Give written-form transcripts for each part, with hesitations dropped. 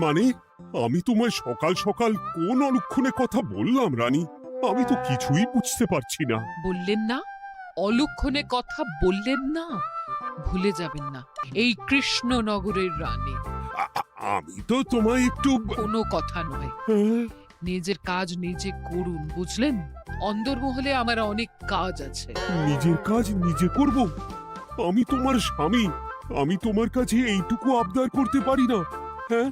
মানে আমি তোমায় সকাল সকাল কোন অলক্ষণে কথা বললাম রানী? আমি তো কিছুই বুঝতে পারছি না। বললেন না, অলক্ষণে কথা বললেন না। ভুলে যাবেন না, এই কৃষ্ণনগরের রানী। আমি তো তোমায় একটু কোনো কথা নয়, হ্যাঁ? নিজের কাজ নিজে করুন, বুঝলেন? অন্দরমহলে আমার অনেক কাজ আছে। নিজের কাজ নিজে করব? আমি তোমার স্বামী, আমি তোমার কাছে এইটুকু আবদার করতে পারি না? হ্যাঁ,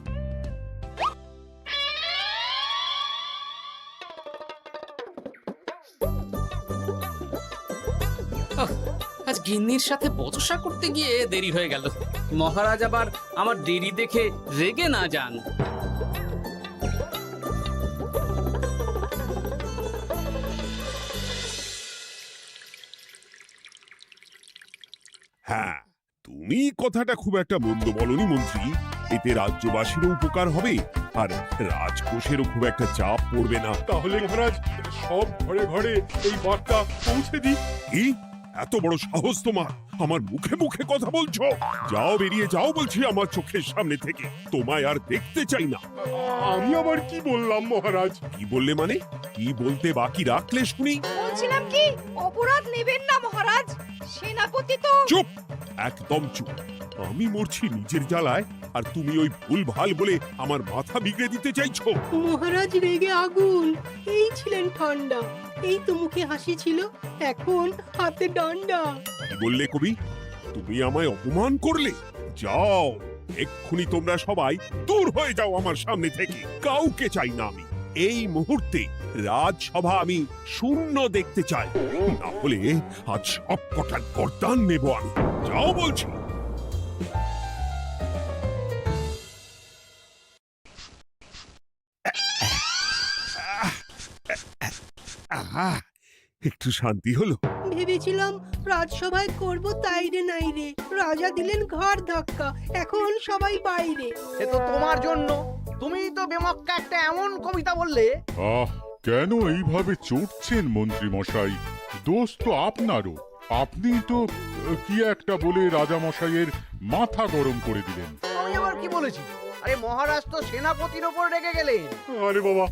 আজ গিন্নির সাথে বচসা করতে গিয়ে দেরি হয়ে গেল। মহারাজ আবার আমার দেরি দেখে রেগে না যান। হ্যাঁ, তুমি কথাটা খুব একটা মন্দ বলনি মন্ত্রী। এতে রাজ্যবাসীরও উপকার হবে, আর রাজকোষেরও খুব একটা চাপ পড়বে না। তাহলে মহারাজ সব ঘরে ঘরে এই বার্তা পৌঁছে দিই। কি এত বড় সাহস তোমার? আমার মুখে মুখে কথা বলছো? যাও, বেরিয়ে যাও বলছি আমার চোখের সামনে থেকে। তোমায় আর দেখতে চাই না। আমি আবার কি বললাম মহারাজ? কি বললে মানে? কি বলতে বাকি রাখলে শুনি? বলছিলাম কি, অপরাধ নেবেন না মহারাজ, সেনাপতি তো। চুপ, একদম চুপ। আমি মরছি নিজের জ্বালায়, আর তুমি ওই ভুল ভাল বলে আমার মাথা বিগড়ে দিতে চাইছো? মহারাজ রেগে আগুন, এই ছিলেন ঠান্ডা, এই তো মুখে হাসি ছিল, এখন হাতে ডান্ডা। কি বললে কবি? তুমি আমায় অপমান করলে? যাও, এক্ষুনি তোমরা সবাই দূর হয়ে যাও আমার সামনে থেকে। কাউকে চাই না আমি। এই মুহূর্তে রাজসভা আমি শূন্য দেখতে চাই, না হলে আজ সব কটার গর্দান নেব আমি। যাও বলছি। আহা, একটু শান্তি হলো। ভেবেছিলাম রাজসভায় করব তাই রে নাই রে, রাজা দিলেন ঘাড় ধাক্কা, এখন সবাই বাইরে। এ তো তোমার জন্য, তুমিই তো বেমক্কা একটা এমন কবিতা বললে। আহ, কেন এইভাবে চটছেন মন্ত্রী মশাই? দোষ তো আপনারও। আপনি তো কি একটা বলে রাজা মশাইয়ের মাথা গরম করে দিলেন। আমি আবার কি বলেছি? আরে মহারাজ তো সেনাপতির ওপর রেগে গেলেন। আরে বাবা,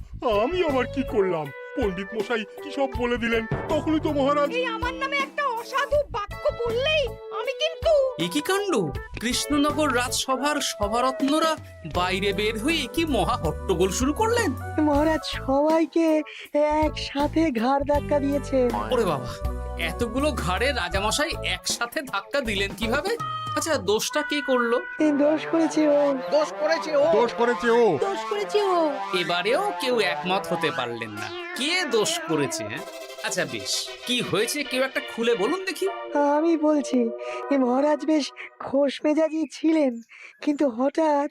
আমি আবার কি করলাম? পণ্ডিত মশাই কি সব বলে দিলেন, তখনই তো মহারাজ। এই আমার নামে একটা অসাধু বাক্য বললেই আমি কিন্তু। এ কি কাণ্ড! কৃষ্ণনগর রাজসভার সভারত্নরা বাইরে বের হয়ে কি মহা হট্টগোল শুরু করলেন। মহারাজ সবাইকে একসাথে ঘাড় ধাক্কা দিয়েছে। ওরে বাবা, এতগুলো ঘাড়ে রাজামশাই একসাথে ধাক্কা দিলেন কিভাবে? আচ্ছা, দোষটা কে করলো? দোষ করেছে ও, দোষ করেছে ও। দোষ করেছে ও। দোষ করেছে ও। এবারেও কেউ একমত হতে পারলেন না কে দোষ করেছে। আচ্ছা বেশ, কি হয়েছে কেউ একটা খুলে বলুন দেখি। আমি বলছি, মহারাজ বেশ খোশ মেজাজি ছিলেন, কিন্তু হঠাৎ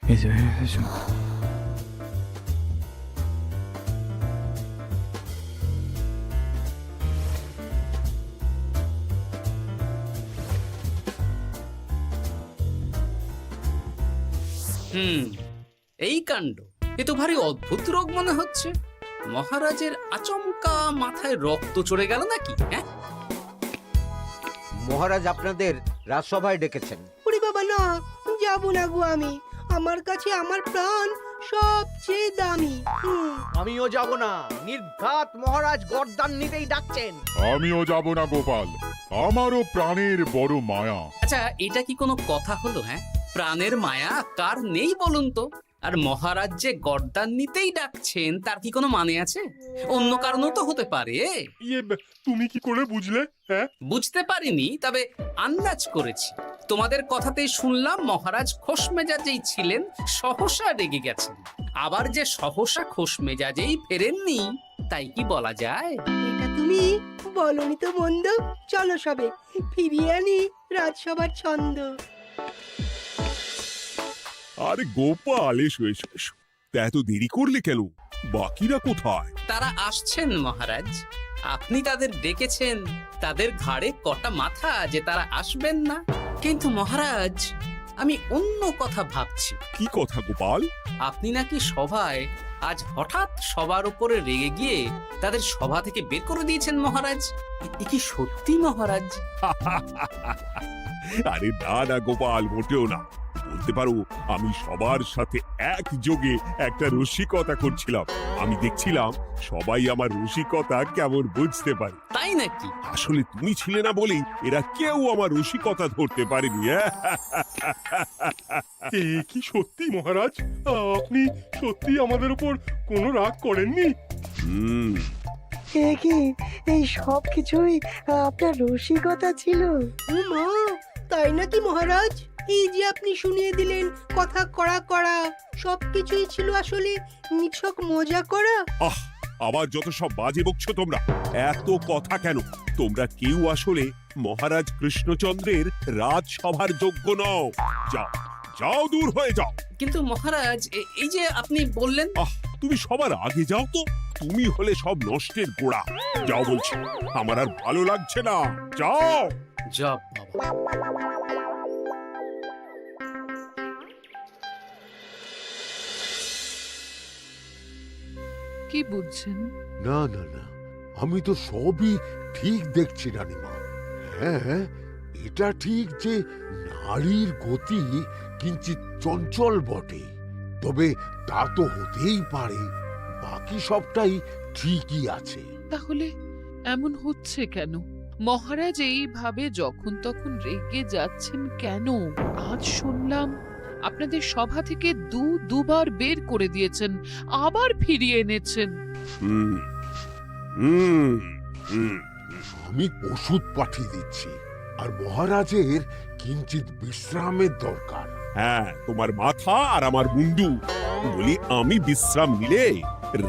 এই কাণ্ড! এ তো ভারী অদ্ভুত রোগ মনে হচ্ছে। মহারাজের আচমকা মাথায় রক্ত চড়ে গেল নাকি? হ্যাঁ, মহারাজ আপনাদের রাজসভায় ডেকেছেন। ওরে বাবা না, যাব না গো আমি, আমার কাছে আমার প্রাণ সবচেয়ে দামি। আমিও যাব না, নির্ঘাত মহারাজ গর্দান নিতেই ডাকছেন। আমিও যাব না গোপাল, আমারও প্রাণের বড় মায়া। আচ্ছা, এটা কি কোনো কথা হলো? হ্যাঁ, প্রাণের মায়া কার নেই বলুন তো? আর মহারাজ যে গর্দান নিতেই ডাকছেন তার কি কোনো মানে আছে? অন্য কারণও তো হতে পারে। তুমি কি করে বুঝলে? হ্যাঁ, বুঝতে পারিনি, তবে আন্দাজ করেছি। তোমাদের কথাতেই শুনলাম মহারাজ খোশ মেজাজেই ছিলেন, সহসা রেগে গেছেন। আবার যে সহসা খোশ মেজাজেই ফেরেননি, তাই কি বলা যায়? এটা তুমি বলনি তো বন্ধু, চলো সবে ফিরিয়ে আনি রাজসভার ছন্দ। আরে গোপাল, এসো এসো এসো। তা এত দেরি করলে কেন? বাকিরা কোথায়? তারা আসছেন মহারাজ। আপনি তাদের ডেকেছেন, তাদের ঘাড়ে কটা মাথা যে তারা আসবেন না। কিন্তু মহারাজ, আমি অন্য কথা ভাবছি। কি কথা গোপাল? আপনি নাকি সভায় আজ হঠাৎ সবার উপরে রেগে গিয়ে তাদের সভা থেকে বের করে দিয়েছেন মহারাজ। এ কি সত্যি মহারাজ? আরে না না গোপাল, মোটেও না। বলতে পারো আমি সবার সাথে একযোগে একটা রসিকতা করছিলাম। আমি দেখছিলাম সবাই আমার রসিকতা কেমন বুঝতে পারে। তাই নাকি? আসলে তুমি ছিলে না বলেই এরা কেউ আমার রসিকতা ধরতে পারেনি। এ কি সত্যি মহারাজ? আপনি সত্যি আমাদের উপর কোনো রাগ করেননি? হুম, এ কি এই সব কিছুই আপনার রসিকতা ছিল? ও মা, তাই নাকি মহারাজ? এই যে আপনি শুনিয়ে দিলেন কথা কড়া কড়া, সবকিছুই ছিল আসলে নিছক মজা করা। আহ, আবার যত সব বাজে বকছো তোমরা। এত কথা কেন? তোমরা কেউ আসলে মহারাজ কৃষ্ণচন্দ্রের রাজসভার যোগ্য নও। যাও, যাও, দূর হয়ে যাও। কিন্তু মহারাজ, এই যে আপনি বললেন। আহ, তুমি সবার আগে যাও তো। তুমি হলে সব নষ্টের গোড়া। যাও বলছি, আমার আর ভালো লাগছে না। যাও। জব বাবা। কি বুঝছেন? না না না, আমি তো সবই ঠিক দেখছি রানীমা। হ্যাঁ, এটা ঠিক যে নারীর গতি কিঞ্চিত চঞ্চল বটে, তবে তা তো হতেই পারে। বাকি সবটাই ঠিকই আছে। তাহলে এমন হচ্ছে কেন? মহারাজ এইভাবে যখন তখন রেগে যাচ্ছেন কেন? আজ শুনলাম আপনাদের সভা থেকে দুবার বের করে দিয়েছেন, আবার ফিরিয়ে এনেছেন। হুম, হুম, হুম। আমি ওষুধ পাঠিয়ে দিচ্ছি, আর মহারাজের কিঞ্চিত বিশ্রামের দরকার। হ্যাঁ, তোমার মাথা আর আমার মুন্ডু। বলি, আমি বিশ্রাম নিলে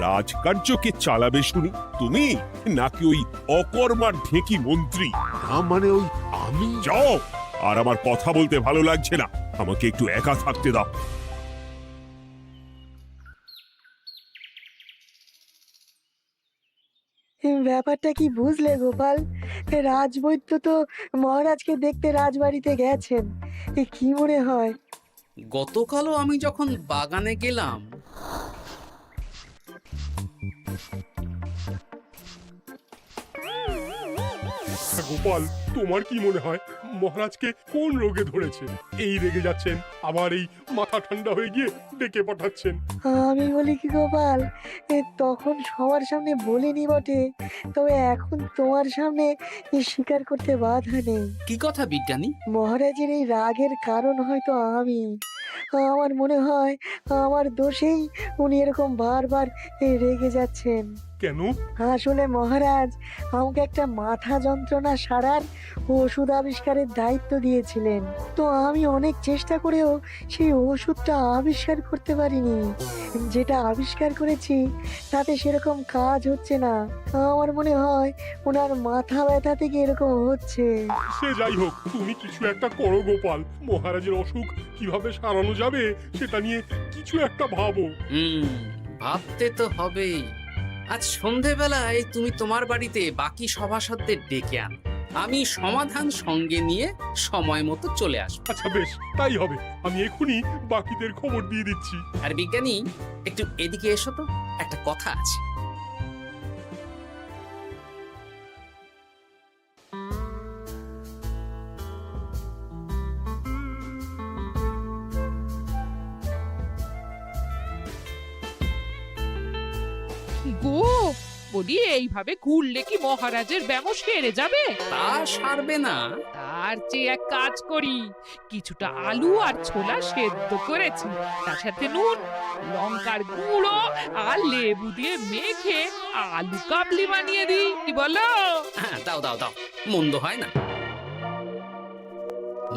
রাজকার্যকে চালাবে শুনি তুমি, নাকি ওই অকর্মার ঢেকি মন্ত্রী? না মানে ওই আমি। যাও, আর আমার কথা বলতে ভালো লাগছে না। আমাকে একটু একা থাকতে দাও। ব্যাপারটা কি বুঝলে গোপাল? রাজবৈদ্য তো মহারাজকে দেখতে রাজবাড়িতে গেছেন। কি মনে হয়? গতকালও আমি যখন বাগানে গেলাম, গোপাল, তোমার কি মনে হয় মহারাজকে কোন রোগে ধরেছে? এই রেগে যাচ্ছেন, আবার এই মাথা ঠান্ডা হয়ে গিয়ে ডেকে পাঠাচ্ছেন। আমি বলি কি গোপাল, তখন সবার সামনে বলিনি বটে, তবে এখন তোমার সামনে স্বীকার করতে বাধা নেই। কি কথা বিজ্ঞানী? মহারাজের এই রাগের কারণ হয়তো আমি। আমার মনে হয় আমার দোষেই উনি এরকম বারবার রেগে যাচ্ছেন। কেন? আসলে মহারাজ আমাকে একটা মাথা যন্ত্রণা সারার ওষুধ আবিষ্কারের দায়িত্ব দিয়েছিলেন, তো আমি অনেক চেষ্টা করেও সেই ওষুধটা আবিষ্কার করতে পারিনি। যেটা আবিষ্কার করেছি তাতে সেরকম কাজ হচ্ছে না। আমার মনে হয় ওনার মাথা ব্যথা থেকে এরকম হচ্ছে। সে যাই হোক, তুমি কিছু একটা করো গোপাল। মহারাজের অসুখ কিভাবে সারানো যাবে সেটা নিয়ে কিছু একটা ভাবো। ভাবতে তো হবেই। আজ সন্ধেবেলায় তুমি তোমার বাড়িতে বাকি সভাসদদের ডেকে আনো, আমি সমাধান সঙ্গে নিয়ে সময় মতো চলে আসবো। আচ্ছা বেশ, তাই হবে। আমি এখনই বাকিদের খবর দিয়ে দিচ্ছি। আর বিজ্ঞানী, একটু এদিকে এসো তো, একটা কথা আছে। গো, বলি এইভাবে ঘুরলে কি মহারাজের ব্যামো সেরে যাবে? তা সারবে না। তার চেয়ে এক কাজ করি, কিছুটা আলু আর ছোলা সেদ্ধ করেছি, তার সাথে নুন, লঙ্কার গুঁড়ো আর লেবু দিয়ে মেখে আলু কাবলি বানিয়ে দিই, কি বলো? হ্যাঁ, দাও দাও দাও, মন্দ হয় না।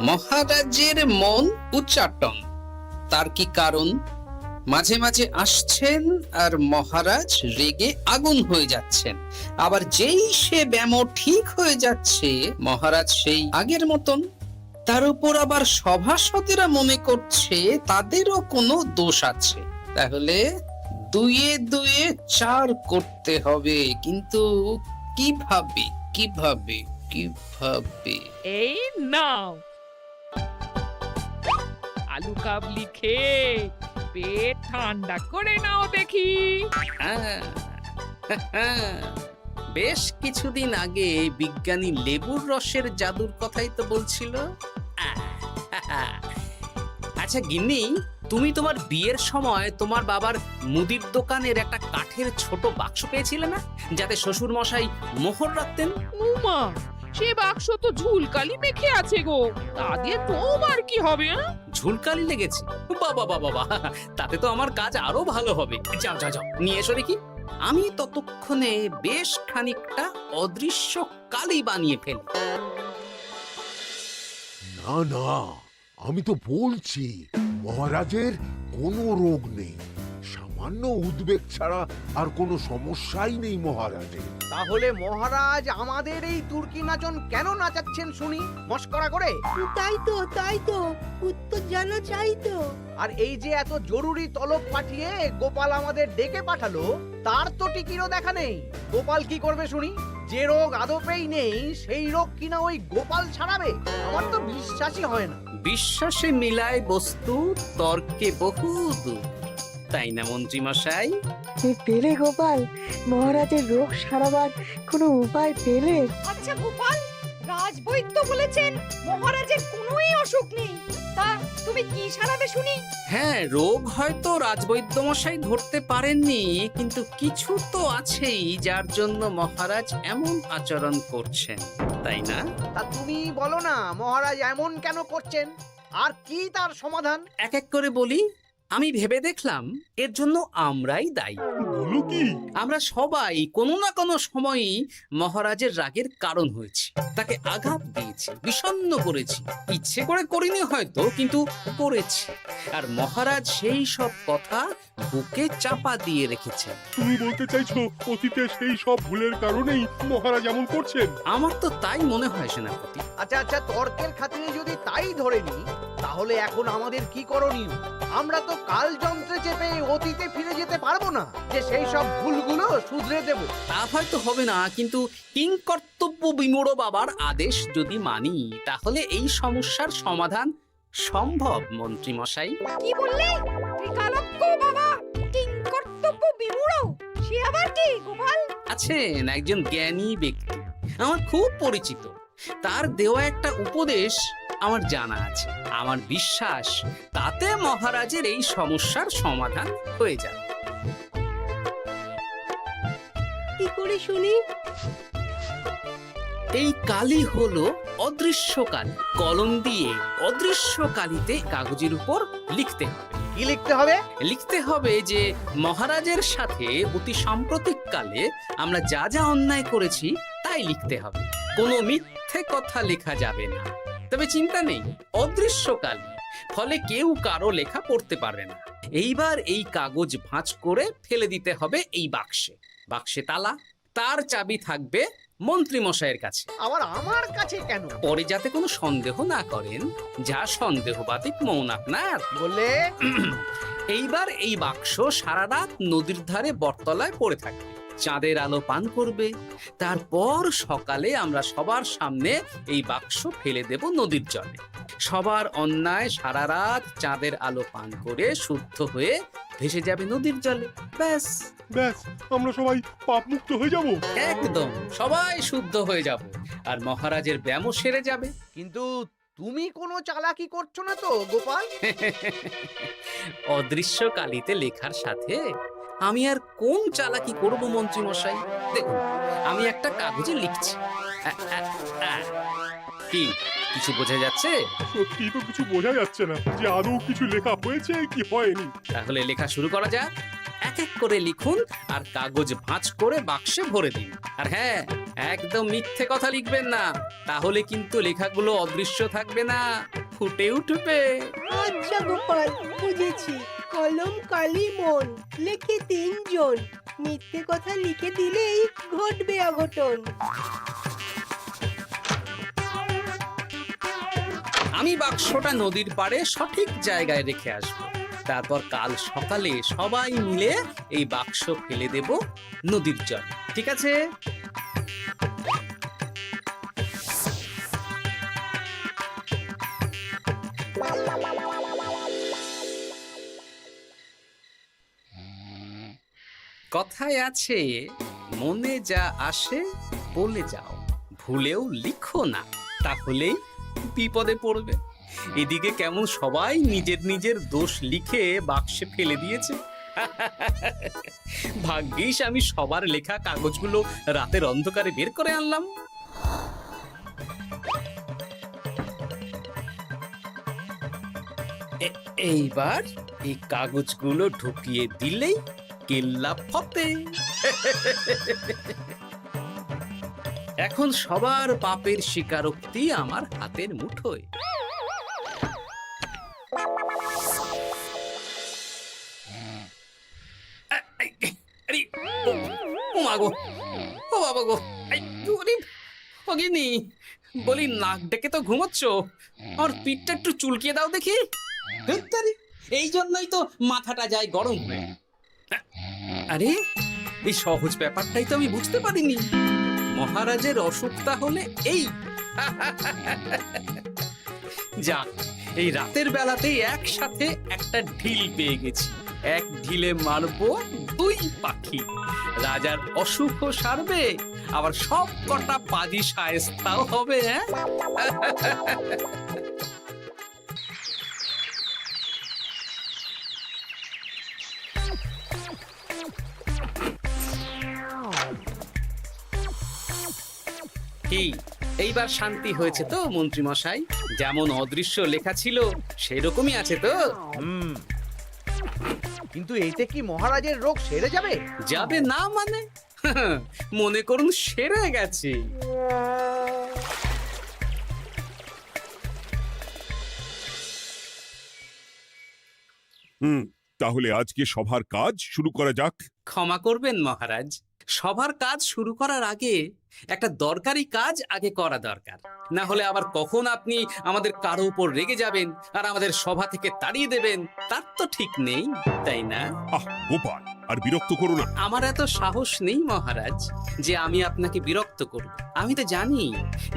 মহারাজের মন উচ্চাটন, তার কি কারণ? মাঝে মাঝে আসছেন আর মহারাজ রেগে আগুন হয়ে যাচ্ছেন, আবার যেই সে ব্যামো ঠিক হয়ে যাচ্ছে মহারাজ সেই আগের মতন। তার উপর আবার সভাসদেরা মনে করছে তাদেরও কোনো দোষ আছে। তাহলে দুয়ে দুয়ে চার করতে হবে, কিন্তু কিভাবে কিভাবে কিভাবে? এই নাও আলু কাবলি খেয়ে পেট ঠান্ডা করে নাও দেখি। হ্যাঁ, বেশ কিছুদিন আগে বিজ্ঞানী লেবুর রসের জাদুর কথাই তো বলছিল। আর আচ্ছা গিন্নি, তুমি তোমার বিয়ের সময় তোমার বাবার মুদির দোকানের একটা কাঠের ছোট বাক্স পেয়েছিলে না, যাতে শ্বশুর মশাই মোহর রাখতেন? উমা, সে বাক্স তো ঝুলকালি মেখে আছে গো, তা দিয়ে তোমার কি হবে? ঝুলকালি লেগেছে? বাবা বাবা বাবা, তাতে তো আমার কাজ আরো ভালো হবে। যাও যাও যাও, নিয়ে এসো দেখি। আমি ততক্ষণে বেশ খানিকটা অদৃশ্য কালি বানিয়ে ফেলি। না না, আমি তো বলছি মহারাজের কোনো রোগ নেই, সামান্য উদ্বেগ ছাড়া আর কোনো সমস্যাই নেই মহারাজের। তাহলে মহারাজ আমাদের এই তুর্কি নাচন কেন নাচাচ্ছেন শুনি, মস্করা করে? তাই তো উত্তর জানা চাই তো। আর এই যে এত জরুরি তলব পাঠিয়ে গোপাল আমাদের ডেকে পাঠালো, তার তো টিকিরও দেখা নেই। গোপাল কি করবে শুনি? যে রোগ আদপেই নেই সেই রোগ কিনা ওই গোপাল ছাড়াবে? আমার তো বিশ্বাসই হয় না। বিশ্বাসে মিলায় বস্তু, তর্কে বহু দূর, তাই না মন্ত্রী মশাই? পেলে গোপাল, মহারাজের রোগ সারাবার কোনো উপায় পেলে? আচ্ছা গোপাল, রাজবৈদ্য বলেছেন মহারাজের কোনোই অসুখ নেই, তা তুমি কি সারাবে শুনি? হ্যাঁ, রোগ হয়তো রাজবৈদ্য মশাই ধরতে পারেননি, কিন্তু কিছু তো আছেই যার জন্য মহারাজ এমন আচরণ করছেন, তাই না? তা তুমি বলো না মহারাজ এমন কেন করছেন, আর কি তার সমাধান? এক এক করে বলি। আমি ভেবে দেখলাম এর জন্য আমরাই দায়ী। বলো কি? আমরা সবাই কোনো না কোনো সময়ই মহারাজের রাগের কারণ হয়েছি, তাকে আঘাত দিয়েছি, বিষণ্ণ করেছি। ইচ্ছে করে করিনি হয়তো, কিন্তু করেছি। আর মহারাজ সেই সব কথা বুকে চাপা দিয়ে রেখেছেন। তুমি বলতে চাইছো অতীতে সেই সব ভুলের কারণেই মহারাজ এমন করছেন? আমার তো তাই মনে হয় সেনাপতি। আচ্ছা আচ্ছা, তর্কের খাতিরে যদি তাই ধরে নি, তাহলে এখন আমাদের কি করণীয়? আমরা তো কাল যন্ত্রে চেপে অতীতে ফিরে যেতে পারবো না যে সেই সব ভুলগুলো শুধরে দেব। তা হয়তো হবে না, কিন্তু কিংকর্তব্য বিমূঢ় বাবার আদেশ যদি মানি, তাহলে এই সমস্যার সমাধান সম্ভব মন্ত্রী মশাই। কি বললে? ত্রিকালজ্ঞ বাবা কিংকর্তব্য বিমূঢ়, সে আবার কি গোপাল? আছেন একজন জ্ঞানী ব্যক্তি, আমার খুব পরিচিত। তার দেওয়া একটা উপদেশ আমার জানা আছে। আমার বিশ্বাস তাতে মহারাজের এই সমস্যার সমাধান হয়ে যাবে। কি করে শুনি? এই কালি হলো অদৃশ্য কালি। কলম দিয়ে অদৃশ্য কালিতে কাগজের উপর লিখতে হবে। কি লিখতে হবে? লিখতে হবে যে মহারাজের সাথে অতি সাম্প্রতিককালে আমরা যা যা অন্যায় করেছি তাই লিখতে হবে। কোনো মিথ্যে কথা লেখা যাবে না। তবে চিন্তা নেই, অদৃশ্য কালি, ফলে কেউ কারো লেখা পড়তে পারবে না। এইবার এই কাগজ ভাঁজ করে ফেলে দিতে হবে এই বাক্সে। বাক্সে তালা, তার চাবি থাকবে মন্ত্রী মশাইয়ের কাছে। আবার আমার কাছে কেন? পরে যাতে কোনো সন্দেহ না করেন, যা সন্দেহবাতিক মৌন আপনার। বললে এইবার এই বাক্স সারা রাত নদীর ধারে বটতলায় পড়ে থাকবে, চাঁদের আলো পান করবে। তারপর সকালে আমরা সবার সামনে এই বাক্স ফেলে দেব নদীর জলে। সবার অন্যায় সারা রাত চাঁদের আলো পান করে শুদ্ধ হয়ে ভেসে যাবে নদীর জলে। ব্যাস ব্যাস, আমরা সবাই পাপ মুক্ত হয়ে যাব। একদম সবাই শুদ্ধ হয়ে যাব, আর মহারাজের ব্যামো সেরে যাবে। কিন্তু তুমি কোনো চালাকি করছো না তো গোপাল? অদৃশ্য কালিতে লেখার সাথে আমি আর কোন চালাকি করব মন্ত্রী মশাই? দেখুন, আমি একটা কাগজে লিখছি। কি কিছু বোঝা যাচ্ছে? সত্যি তো কিছু বোঝা যাচ্ছে না যে আদৌ কিছু লেখা হয়েছে কি হয়নি। তাহলে লেখা শুরু করা যাক। এক এক করে লিখুন আর কাগজ ভাঁজ করে বাক্সে ভরে দিন। আর হ্যাঁ, একদম মিথ্যে কথা লিখবেন না, তাহলে কিন্তু লেখাগুলো অদৃশ্য থাকবে না, ফুটে উঠবে। আচ্ছা গোপাল, বুঝেছি। কলম কালি মন, লেখে 3 জন। মিথ্যে কথা লিখে দিলেই ঘটবে অঘটন। আমি বাক্সটা নদীর পাড়ে সঠিক জায়গায় রেখে আসব। তারপর কাল সকালে সবাই মিলে এই বাক্স ফেলে দেব নদীর জলে। ঠিক আছে? কথায় আছে, মনে যা আসে বলে যাও, ভুলেও লিখো না, তাহলেই বিপদে পড়বে। এদিকে কেমন সবাই নিজের নিজের দোষ লিখে বাক্সে ফেলে দিয়েছে। ভাগ্যিস আমি সবার লেখা কাগজগুলো রাতের অন্ধকারে বের করে আনলাম। এইবার এই কাগজগুলো ঢুকিয়ে দিলেই কেল্লা ফতে। এখন সবার পাপের স্বীকারোক্তি আমার হাতের মুঠোয়। আরে, ও মা গো, ও বাবা গো, বলি নাক ডেকে তো ঘুমোচ্ছ, আর পিঠটা একটু চুলকিয়ে দাও দেখি। ধুত্তারি, এই জন্যই তো মাথাটা যায় গরম হয়ে। আরে, এই সহজ ব্যাপারটাই তো আমি বুঝতে পারিনি। মহারাজের অসুখ তাহলে এই। যাক, এই রাতের বেলাতেই একসাথে একটা ঢিল পেয়ে গেছি। এক ঢিলে মারবো দুই পাখি। রাজার অসুখও সারবে, আবার সব কটা পাজি শায়েস্তাও হবে। হ্যাঁ, কি এইবার শান্তি হয়েছে তো মন্ত্রী মশাই? যেমন অদৃশ্য লেখা ছিল সেরকমই আছে তো? কিন্তু এতে কি মহারাজের রোগ সেরে যাবে? যাবে না মানে? মনে করুন সেরে গেছে। তাহলে আজকে সভার কাজ শুরু করা যাক। ক্ষমা করবেন মহারাজ, সবার কাজ শুরু করার আগে একটা দরকারি কাজ আগে করা দরকার। না হলে আবার কখন আপনি আমাদের কারো উপর রেগে যাবেন আর আমাদের সভা থেকে তাড়িয়ে দেবেন তার তো ঠিক নেই, তাই না? গোপাল, আর বিরক্ত করো না। আমার এত সাহস নেই মহারাজ যে আমি আপনাকে বিরক্ত করব। আমি তো জানি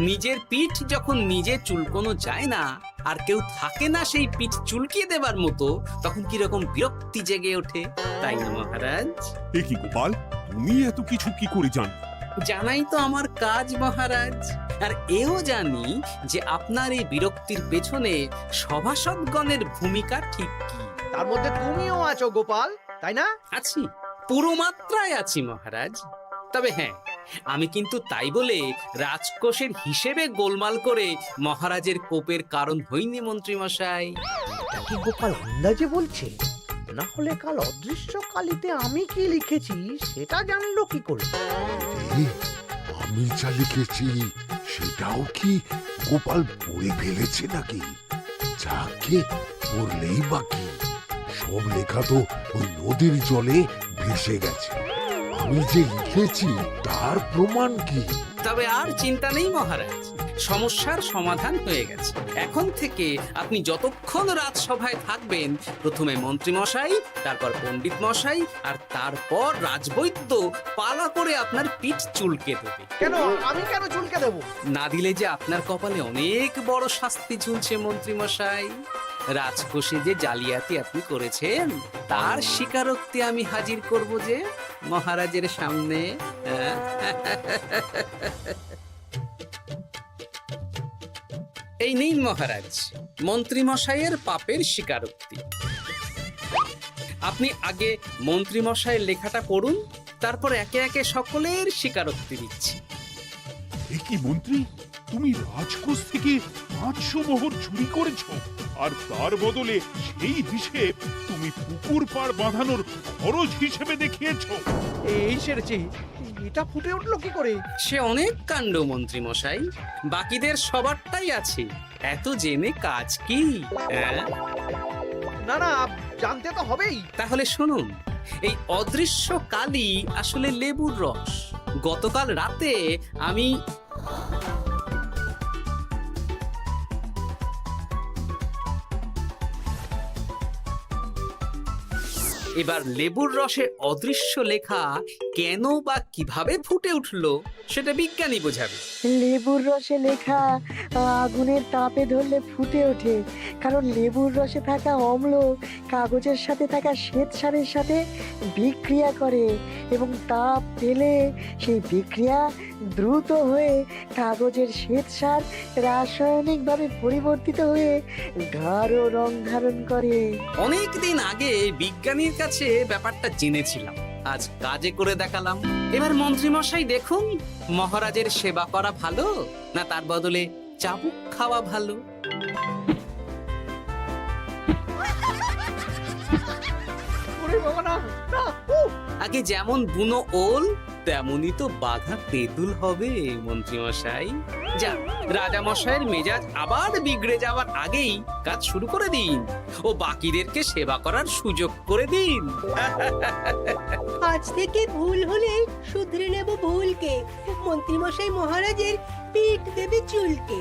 নিজের পিঠ যখন নিজে চুলকোনো যায় না, আর কেউ থাকে না সেই পিঠ চুলকিয়ে দেবার মতো, তখন কিরকম বিরক্তি জেগে ওঠে, তাই না মহারাজ? এ কি গোপাল, তুমি এত কিছু কি করে জানো? জানাই তো আমার কাজ মহারাজ। আর এও জানি যে আপনার এই বিরক্তির পেছনে সভাসদগণের ভূমিকা ঠিক কি। তার মধ্যে তুমিও আছো গোপাল, তাই না? আছি, পুরো মাত্রায় আছি মহারাজ। তবে হ্যাঁ, আমি কিন্তু তাই বলে রাজকোষের হিসেবে গোলমাল করে মহারাজের কোপের কারণ হইনি মন্ত্রী মশাই। এটা কি গোপাল আন্দাজে বলছে? না হলে কাল অদৃশ্য কালিতে আমি কি লিখেছি সেটা জানলো কি করে? আমি যা লিখেছি সেটাও কি গোপাল পড়ে ফেলেছে নাকি? যাকে পড়লেই বাকি, সব লেখা তো ওই নদীর জলে ভেসে গেছে। আমি যে লিখেছি তার প্রমাণ কি? তবে আর চিন্তা নেই মহারাজ, সমস্যার সমাধান হয়ে গেছে। এখন থেকে আপনি যতক্ষণ রাজসভায় থাকবেন, প্রথমে মন্ত্রী মশাই, তারপর পণ্ডিত মশাই, আর তারপর রাজবৈদ্য পালা করে আপনার পিঠ চুলকে দেবে। কেন আমি কেন চুলকে দেবো? না দিলে যে আপনার কপালে অনেক বড় শাস্তি ঝুলছে মন্ত্রী মশাই। রাজকোষে যে জালিয়াতি আপনি করেছেন তার স্বীকারোক্তি আমি হাজির করব যে মহারাজের সামনে। এই নিন মহারাজ, মন্ত্রী মশাইয়ের পাপের স্বীকারোক্তি। আপনি আগে মন্ত্রী মশাইয়ের লেখাটা পড়ুন, তারপর একে একে সকলের স্বীকারোক্তি দিচ্ছি। এ কি মন্ত্রী, তুমি রাজকোষ থেকে 500 মোহর চুরি করেছো, আর তার বদলে সেই হিসেব তুমি পুকুর পাড় বাঁধানোর খরচ হিসেবে দেখিয়েছো। এই সেরেছি, এটা ফুটে উঠলো কি করে? সে অনেক কাণ্ড মন্ত্রী মশাই, বাকিদের সবারটাই আছে, এত জেনে কাজ কি? না না, জানতে তো হবেই। তাহলে শুনুন, এই অদৃশ্য কালি আসলে লেবুর রস। গতকাল রাতে আমি এবার লেবুর রসে অদৃশ্য লেখা কেন বা কিভাবে ফুটে উঠলো সেটা বিজ্ঞানী বোঝাবে। লেবুর রসে লেখা আগুনের তাপে ধরলে ফুটে ওঠে, কারণ লেবুর রসে থাকা অম্ল কাগজের সাথে থাকা শ্বেতসারের সাথে বিক্রিয়া করে এবং তাপ পেলে সেই বিক্রিয়া দ্রুত হয়ে কাগজের শ্বেতসার রাসায়নিকভাবে পরিবর্তিত হয়ে গাঢ় রং ধারণ করে। অনেক দিন আগে বিজ্ঞানীর কাছে ব্যাপারটা জেনেছিলাম, আজ কাজে করে দেখালাম। এবার মন্ত্রী মশাই দেখুন, মহারাজের সেবা করা ভালো না তার বদলে চাবুক খাওয়া ভালো? ওরে বাবা না, না, উফ! আগে যেমন বুনো ওল তেমনই তো বাঘা তেঁতুল হবে মন্ত্রী মশাই। যা, রাজা মশাইয়ের মেজাজ আবার বিগড়ে যাওয়ার আগেই কাজ শুরু করে দিন ও বাকিদেরকে সেবা করার সুযোগ করে দিন। আজ থেকে ভুল হলে শুধরে নেব ভুলকে। মন্ত্রীমশাই মহারাজের পিঠ দেবে চুলকে।